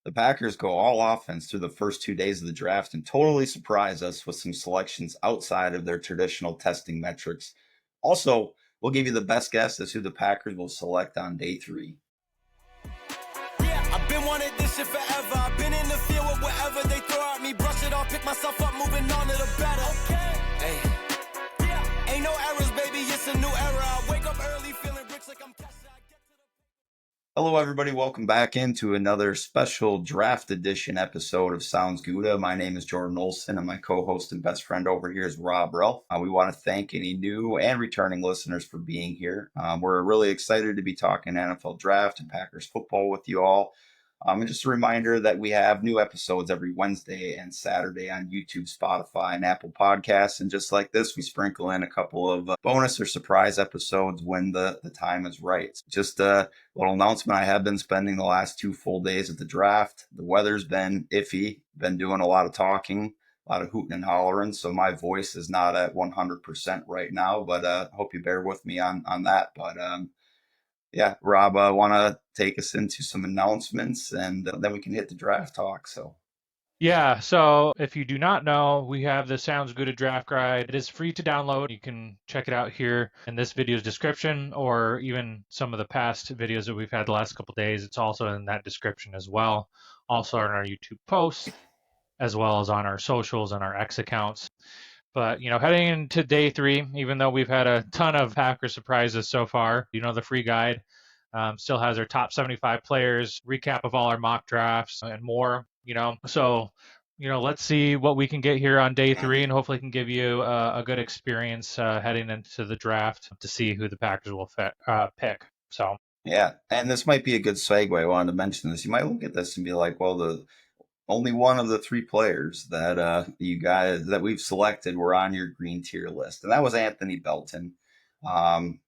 The Packers go all offense through the first 2 days of the draft and totally surprise us with some selections outside of their traditional testing metrics. Also, we'll give you the best guess as who the Packers will select on day 3. Yeah, I've been wanting this shit forever. I've been in the field with whatever they throw at me. Brush it off, pick myself up, moving on to the better. Okay. Hey. Yeah. Ain't no errors, baby. It's a new era. I wake up early feeling rich like I'm Kesha. Hello, everybody. Welcome back into another special draft edition episode of SoundsGouda. My name is Jordan Olson, and my co-host and best friend over here is Rob Relf. We want to thank any new and returning listeners for being here. We're really excited to be talking NFL draft and Packers football with you all. And just a reminder that we have new episodes every Wednesday and Saturday on YouTube, Spotify, and Apple Podcasts. And just like this, we sprinkle in a couple of bonus or surprise episodes when the time is right. Just a little announcement. I have been spending the last 2 full days at the draft. The weather's been iffy, been doing a lot of talking, a lot of hooting and hollering. So my voice is not at 100% right now, but hope you bear with me on that. But yeah, Rob, I want to take us into some announcements and then we can hit the draft talk. Yeah, so if you do not know, we have the SoundsGouda draft guide. It is free to download. You can check it out here in this video's description or even some of the past videos that we've had the last couple of days. It's also in that description as well. Also on our YouTube posts, as well as on our socials and our X accounts. But, heading into day 3, even though we've had a ton of Packer surprises so far, the free guide still has our top 75 players, recap of all our mock drafts and more, So, let's see what we can get here on day 3 and hopefully can give you a good experience heading into the draft to see who the Packers will pick. So, yeah, and this might be a good segue. I wanted to mention this. You might look at this and be like, well, the only one of the 3 players that you guys that we've selected were on your green tier list, and that was Anthony Belton. And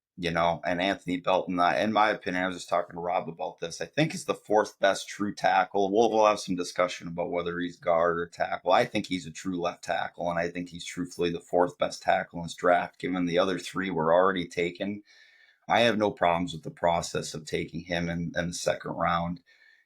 Anthony Belton, in my opinion, I was just talking to Rob about this. I think he's the 4th best true tackle. We'll have some discussion about whether he's guard or tackle. I think he's a true left tackle, and I think he's truthfully the 4th best tackle in this draft, given the other 3 were already taken. I have no problems with the process of taking him in the second round.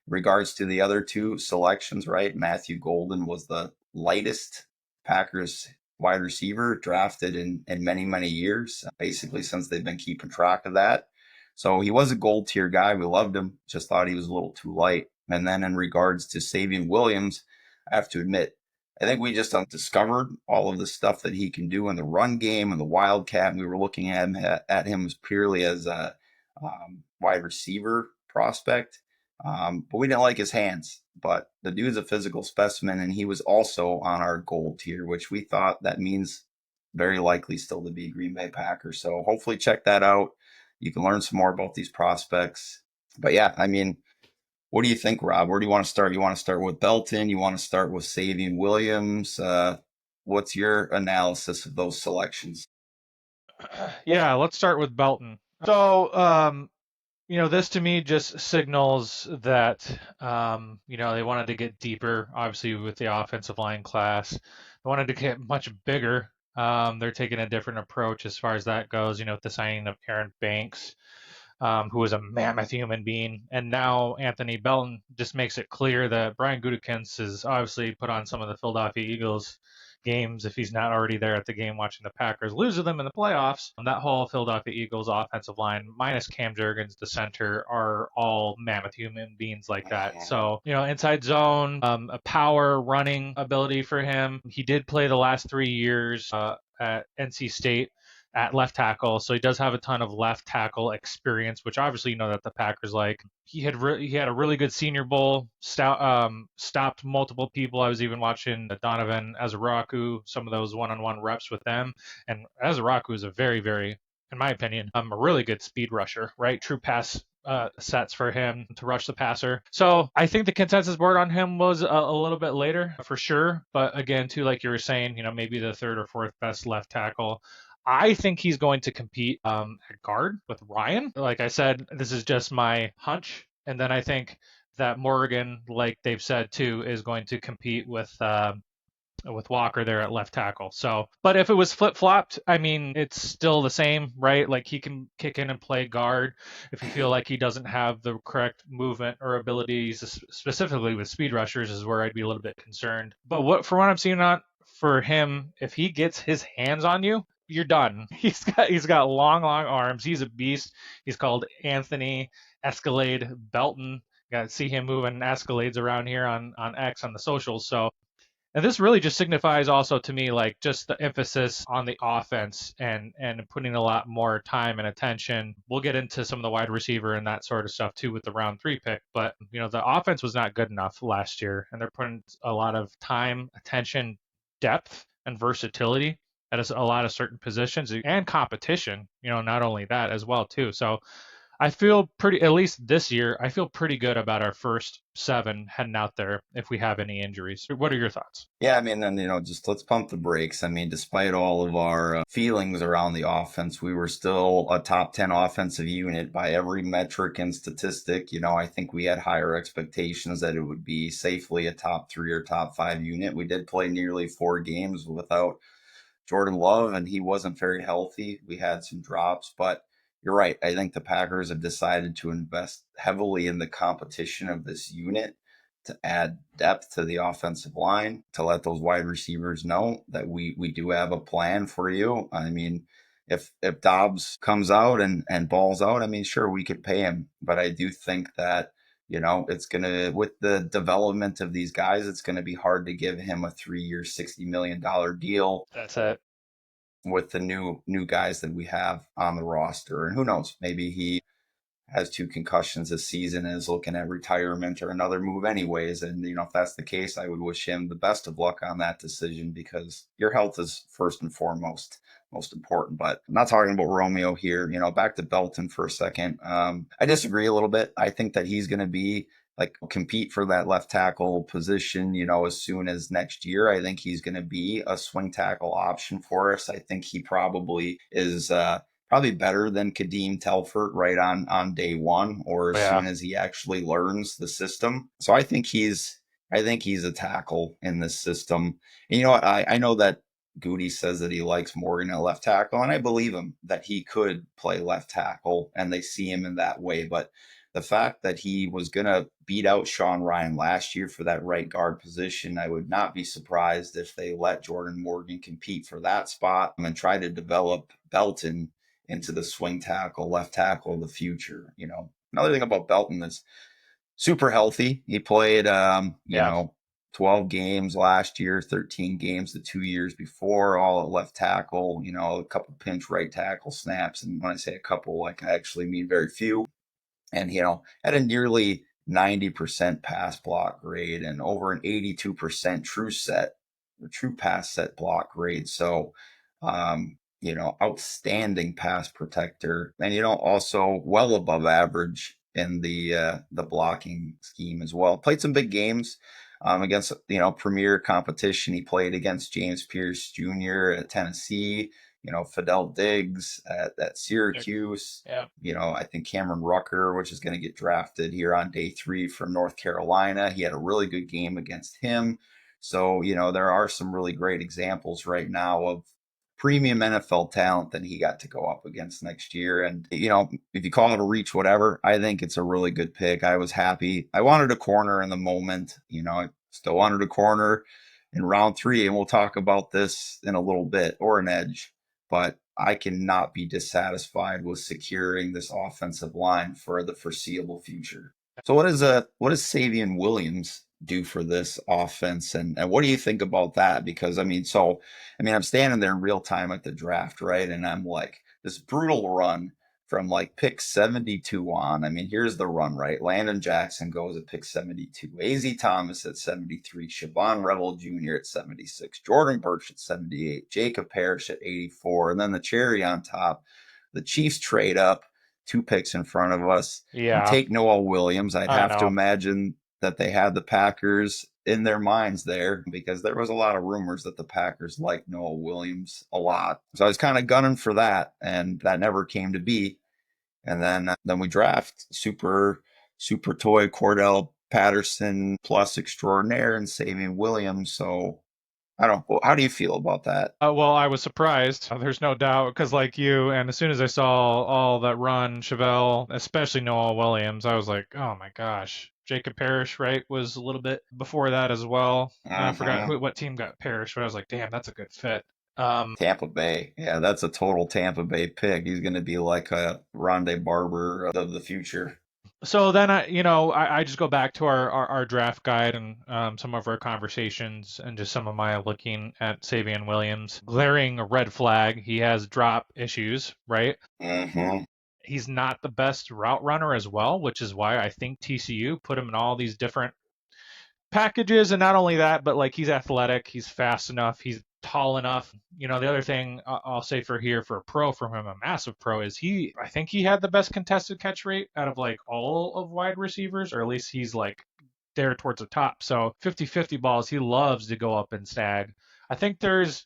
In regards to the other 2 selections, right? Matthew Golden was the lightest Packers wide receiver drafted in many, many years, basically since they've been keeping track of that. So he was a gold tier guy. We loved him, just thought he was a little too light. And then in regards to Savion Williams, I have to admit, I think we just discovered all of the stuff that he can do in the run game and the wildcat. And we were looking at him as purely as a wide receiver prospect. But we didn't like his hands. But the dude's a physical specimen, and he was also on our gold tier, which we thought that means very likely still to be Green Bay Packers. So hopefully check that out. You can learn some more about these prospects. But yeah, I mean, what do you think, Rob? Where do you want to start? You want to start with Belton? You want to start with Savion Williams? What's your analysis of those selections? yeah, let's start with Belton. So, this to me just signals that, they wanted to get deeper, obviously, with the offensive line class. They wanted to get much bigger. They're taking a different approach as far as that goes, with the signing of Aaron Banks, who was a mammoth human being. And now Anthony Belton just makes it clear that Brian Gutekunst has obviously put on some of the Philadelphia Eagles games if he's not already there at the game watching the Packers lose to them in the playoffs. That whole Philadelphia Eagles offensive line, minus Cam Jurgens, the center, are all mammoth human beings like that. So, inside zone, a power running ability for him. He did play the last 3 years at NC State at left tackle, so he does have a ton of left tackle experience, which obviously that the Packers like. He had a really good Senior Bowl, stopped multiple people. I was even watching Donovan Azaraku, some of those one-on-one reps with them, and Azaraku is a very, very, in my opinion, a really good speed rusher, right? True pass sets for him to rush the passer. So I think the consensus board on him was a little bit later for sure, but again, too, like you were saying, maybe the 3rd or 4th best left tackle. I think he's going to compete at guard with Ryan. Like I said, this is just my hunch. And then I think that Morgan, like they've said too, is going to compete with with Walker there at left tackle. So, but if it was flip flopped, I mean, it's still the same, right? Like he can kick in and play guard if you feel like he doesn't have the correct movement or abilities, specifically with speed rushers, is where I'd be a little bit concerned. But from what I'm seeing on for him, if he gets his hands on you, you're done. He's got long arms. He's a beast. He's called Anthony Escalade Belton. Got to see him moving Escalades around here on X on the socials. So, and this really just signifies also to me like just the emphasis on the offense and putting a lot more time and attention. We'll get into some of the wide receiver and that sort of stuff too with the round 3 pick, but the offense was not good enough last year, and they're putting a lot of time, attention, depth, and versatility at a lot of certain positions and competition. Not only that as well too. So I feel pretty, at least this year, I feel pretty good about our first 7 heading out there if we have any injuries. What are your thoughts? Yeah, I mean, then, just let's pump the brakes. I mean, despite all of our feelings around the offense, we were still a top 10 offensive unit by every metric and statistic. I think we had higher expectations that it would be safely a top 3 or top 5 unit. We did play nearly 4 games without Jordan Love, and he wasn't very healthy. We had some drops, but you're right. I think the Packers have decided to invest heavily in the competition of this unit to add depth to the offensive line, to let those wide receivers know that we do have a plan for you. I mean, if Dobbs comes out and balls out, I mean, sure, we could pay him, but I do think that it's going to, with the development of these guys, it's going to be hard to give him a 3-year, $60 million deal. That's it. With the new guys that we have on the roster. And who knows, maybe he has 2 concussions this season and is looking at retirement or another move anyways. And, if that's the case, I would wish him the best of luck on that decision, because your health is first and foremost, most important. But I'm not talking about Romeo here. Back to Belton for a second. I disagree a little bit. I think that he's going to be compete for that left tackle position, as soon as next year. I think he's going to be a swing tackle option for us. I think he probably is probably better than Kadeem Telford right on day one, or as soon as he actually learns the system. So I think he's a tackle in this system. And I know that Goody says that he likes Morgan at left tackle, and I believe him that he could play left tackle, and they see him in that way. But the fact that he was going to beat out Sean Ryan last year for that right guard position, I would not be surprised if they let Jordan Morgan compete for that spot and try to develop Belton into the swing tackle, left tackle of the future. Another thing about Belton is super healthy. He played, 12 games last year, 13 games the 2 years before, all at left tackle, a couple pinch right tackle snaps. And when I say a couple, I actually mean very few. And, had a nearly 90% pass block grade and over an 82% true pass set block grade. So, outstanding pass protector, and, also well above average in the blocking scheme as well. Played some big games against, premier competition. He played against James Pierce Jr. at Tennessee, Fidel Diggs at Syracuse, I think Cameron Rucker, which is going to get drafted here on day 3 from North Carolina. He had a really good game against him. So, there are some really great examples right now of premium NFL talent that he got to go up against next year. And, if you call it a reach, whatever, I think it's a really good pick. I was happy. I wanted a corner in the moment. I still wanted a corner in round 3, and we'll talk about this in a little bit, or an edge. But I cannot be dissatisfied with securing this offensive line for the foreseeable future. So what does Savion Williams do for this offense, and what do you think about that? Because I'm standing there in real time at the draft, right? And I'm like, this brutal run from pick 72 on. Here's the run, right? Landon Jackson goes at pick 72, AZ Thomas at 73, Siobhan Revel Jr. at 76, Jordan Birch at 78, Jacob Parrish at 84, and then the cherry on top, the Chiefs trade up 2 picks in front of us and take Noah Williams. I'd have to imagine that they had the Packers in their minds there, because there was a lot of rumors that the Packers liked Noah Williams a lot. So I was kind of gunning for that, and that never came to be. And then we draft super toy Cordell Patterson plus extraordinaire and Savion Williams. So I don't. How do you feel about that? Well, I was surprised. There's no doubt because, like you, and as soon as I saw all that run, Chevelle, especially Noah Williams, I was like, oh my gosh. Jacob Parrish, right, was a little bit before that as well. I forgot Hmm. what team got Parrish, but I was like, damn, that's a good fit. Um, Tampa Bay. Yeah, that's a total Tampa Bay pick. He's going to be like a Rondé Barber of the future. so then I just go back to our draft guide and some of our conversations and just some of my looking at Savion Williams. Glaring red flag. He has drop issues, right? Hmm. He's not the best route runner as well, which is why I think TCU put him in all these different packages. And not only that, but like he's athletic, he's fast enough, he's tall enough. The other thing I'll say for a pro from him, a massive pro, is I think he had the best contested catch rate out of like all of wide receivers, or at least he's like there towards the top. So 50-50 balls, he loves to go up and snag. I think there's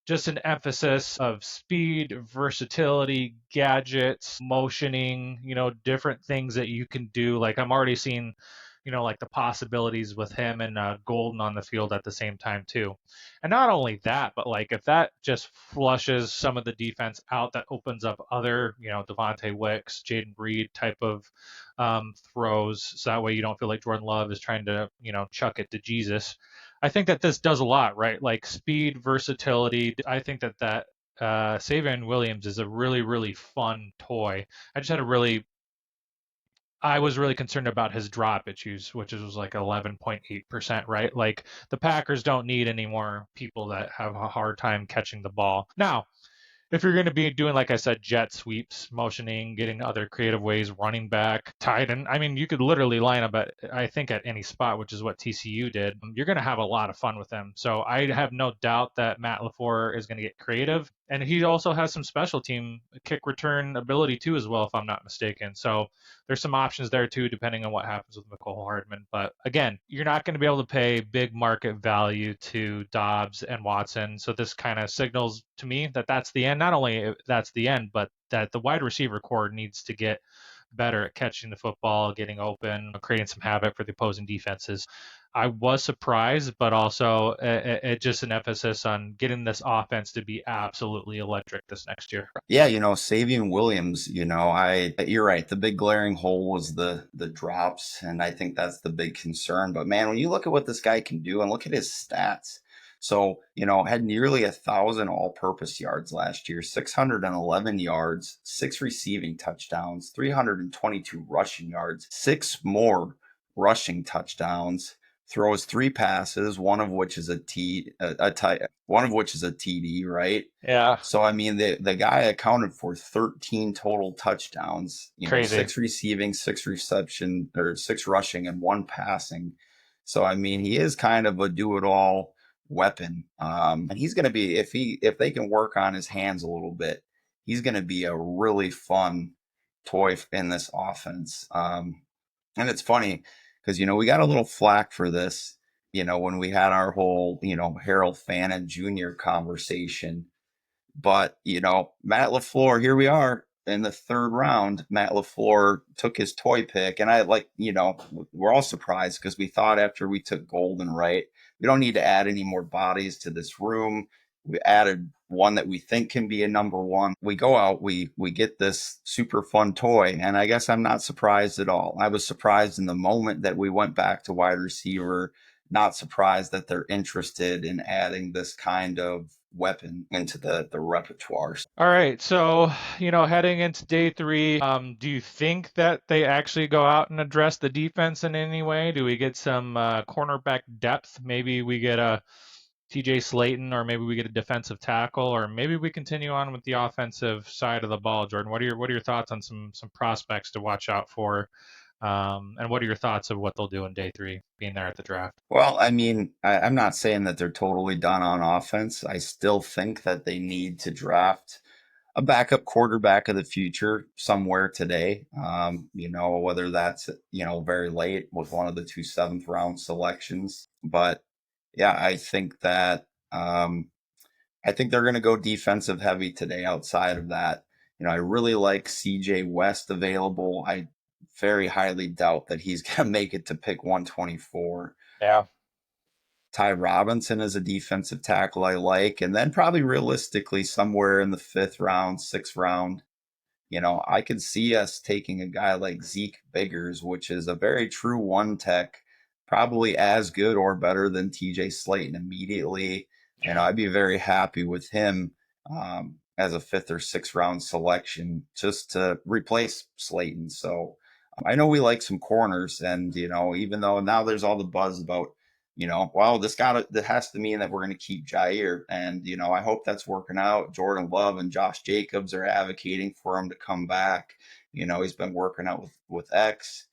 just an emphasis of speed, versatility, gadgets, motioning, different things that you can do. Like I'm already seeing, like the possibilities with him and Golden on the field at the same time too. And not only that, but like if that just flushes some of the defense out, that opens up other, Devontae Wicks, Jaden Reed type of throws. So that way you don't feel like Jordan Love is trying to, chuck it to Jesus. I think that this does a lot, right? Like speed, versatility. I think that Savion Williams is a really, really fun toy. I just had a really, I was really concerned about his drop issues, which was like 11.8%, right? Like the Packers don't need any more people that have a hard time catching the ball. Now, if you're going to be doing, like I said, jet sweeps, motioning, getting other creative ways, running back, tight end, I mean, you could literally line up at, I think, at any spot, which is what TCU did. You're going to have a lot of fun with them. So I have no doubt that Matt LaFleur is going to get creative. And he also has some special team kick return ability too, as well, if I'm not mistaken. So there's some options there too, depending on what happens with McCole Hardman. But again, you're not going to be able to pay big market value to Dobbs and Watson. So this kind of signals to me that that's the end. Not only that's the end, but that the wide receiver core needs to get better at catching the football, getting open, creating some havoc for the opposing defenses. I was surprised, but also it just an emphasis on getting this offense to be absolutely electric this next year. Yeah, Savion Williams, you're right. The big glaring hole was the drops, and I think that's the big concern. But man, when you look at what this guy can do and look at his stats, so had nearly 1,000 all-purpose yards last year, 611 yards, 6 receiving touchdowns, 322 rushing yards, 6 more rushing touchdowns. Throws 3 passes, one of which is one of which is a TD, right? Yeah, So I mean, the guy accounted for 13 total touchdowns. crazy. 6 receiving, 6 reception, or 6 rushing, and 1 passing. So I mean, he is kind of a do-it-all weapon. And he's going to be if they can work on his hands a little bit, he's going to be a really fun toy in this offense. And it's funny because we got a little flack for this. When we had our whole Harold Fannin Jr. conversation, but Matt LaFleur, here we are in the third round. Matt LaFleur took his toy pick, and I we're all surprised because we thought after we took Golden, right, we don't need to add any more bodies to this room. We added one that we think can be a number one. We go out, we get this super fun toy, and I guess I'm not surprised at all. I was surprised in the moment that we went back to wide receiver. Not surprised that they're interested in adding this kind of weapon into the repertoire. All right, so heading into day three, do you think that they actually go out and address the defense in any way? Do we get some cornerback depth? Maybe we get a TJ Slayton, or maybe we get a defensive tackle, or maybe we continue on with the offensive side of the ball. Jordan, what are your thoughts on some prospects to watch out for? And what are your thoughts of what they'll do in day three, being there at the draft? Well, I mean, I'm not saying that they're totally done on offense. I still think that they need to draft a backup quarterback of the future somewhere today. Whether that's, very late with one of the 2 7th round selections. But yeah, I think they're going to go defensive heavy today outside of that. I really like CJ West available. I very highly doubt that he's going to make it to pick 124. Yeah. Ty Robinson is a defensive tackle I like. And then probably realistically somewhere in the 5th round, 6th round, I could see us taking a guy like Zeke Biggers, which is a very true one tech, probably as good or better than TJ Slayton immediately. I'd be very happy with him as a 5th or 6th round selection just to replace Slayton. So I know we like some corners, and even though now there's all the buzz about well, that has to mean that we're going to keep Jair. And, I hope that's working out. Jordan Love and Josh Jacobs are advocating for him to come back. He's been working out with X,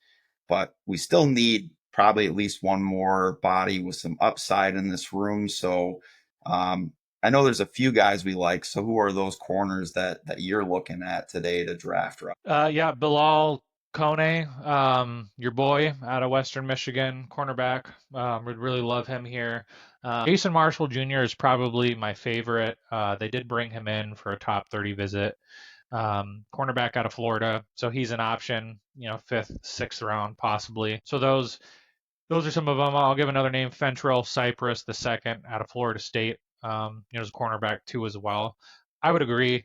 but we still need probably at least one more body with some upside in this room. So, I know there's a few guys we like. So who are those corners that you're looking at today to draft? Yeah, Bilal Kone, your boy out of Western Michigan, cornerback. Would really love him here. Jason Marshall Jr. is probably my favorite. They did bring him in for a top 30 visit. Cornerback out of Florida, so he's an option. 5th, 6th round possibly. So those are some of them. I'll give another name: Fentrell Cypress the second out of Florida State. As a cornerback too as well. I would agree.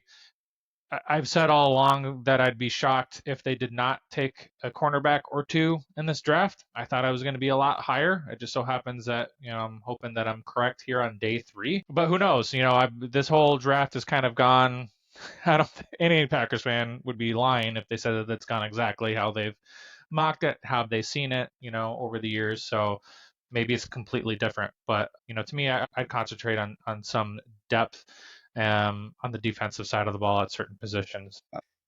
I've said all along that I'd be shocked if they did not take a cornerback or two in this draft. I thought I was going to be a lot higher. It just so happens that, I'm hoping that I'm correct here on day 3. But who knows? This whole draft has kind of gone. I don't think any Packers fan would be lying if they said that it's gone exactly how they've mocked it, how they've seen it, over the years. So maybe it's completely different. But, to me, I'd concentrate on some depth on the defensive side of the ball at certain positions.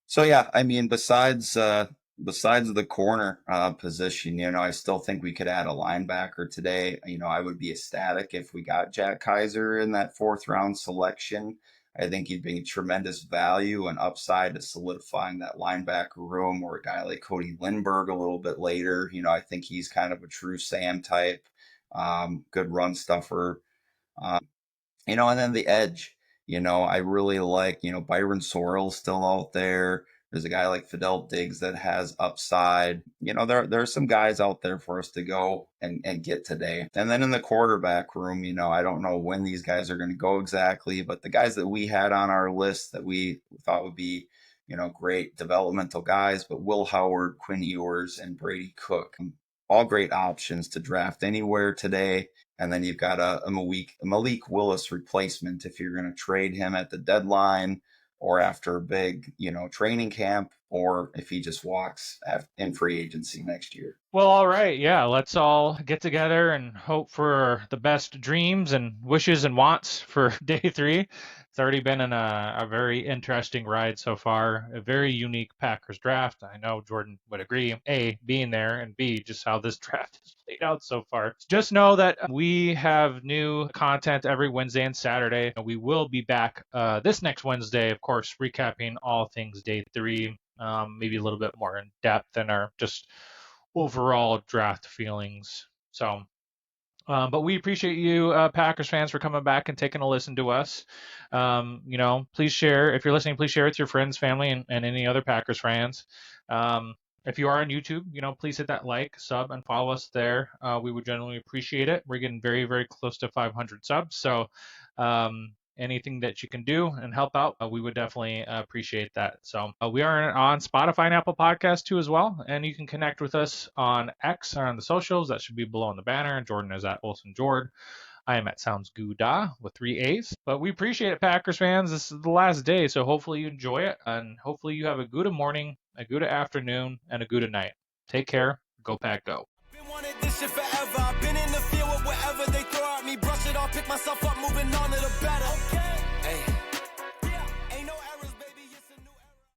So yeah, I mean, besides the corner position, I still think we could add a linebacker today. I would be ecstatic if we got Jack Kaiser in that 4th round selection. I think he'd be tremendous value and upside to solidifying that linebacker room, or a guy like Cody Lindbergh a little bit later. I think he's kind of a true Sam type, good run stuffer. And then the edge. I really like, Byron Sorrell's still out there. There's a guy like Fidel Diggs that has upside. There are some guys out there for us to go and get today. And then in the quarterback room, I don't know when these guys are going to go exactly, but the guys that we had on our list that we thought would be, great developmental guys, but Will Howard, Quinn Ewers, and Brady Cook, all great options to draft anywhere today. And then you've got a Malik Willis replacement if you're going to trade him at the deadline or after a big, training camp, or if he just walks in free agency next year. Well, all right. Yeah, let's all get together and hope for the best dreams and wishes and wants for day 3. It's already been a very interesting ride so far, a very unique Packers draft. I know Jordan would agree, A, being there, and B, just how this draft has played out so far. Just know that we have new content every Wednesday and Saturday. We will be back this next Wednesday, of course, recapping all things day 3, maybe a little bit more in depth than our just overall draft feelings. So, but we appreciate you, Packers fans, for coming back and taking a listen to us. Please share. If you're listening, please share with your friends, family, and any other Packers fans. If you are on YouTube, please hit that like, sub, and follow us there. We would generally appreciate it. We're getting very, very close to 500 subs. So, anything that you can do and help out, we would definitely appreciate that. So we are on Spotify and Apple Podcasts too as well. And you can connect with us on X or on the socials. That should be below on the banner. Jordan is at Olson Jord. I am at SoundsGouda with 3 A's. But we appreciate it, Packers fans. This is the last day, so hopefully you enjoy it. And hopefully you have a good morning, a good afternoon, and a good night. Take care. Go Pack Go. Been wanted this shit forever. I've been in the field with whatever they throw at me. Brush it off, pick myself up.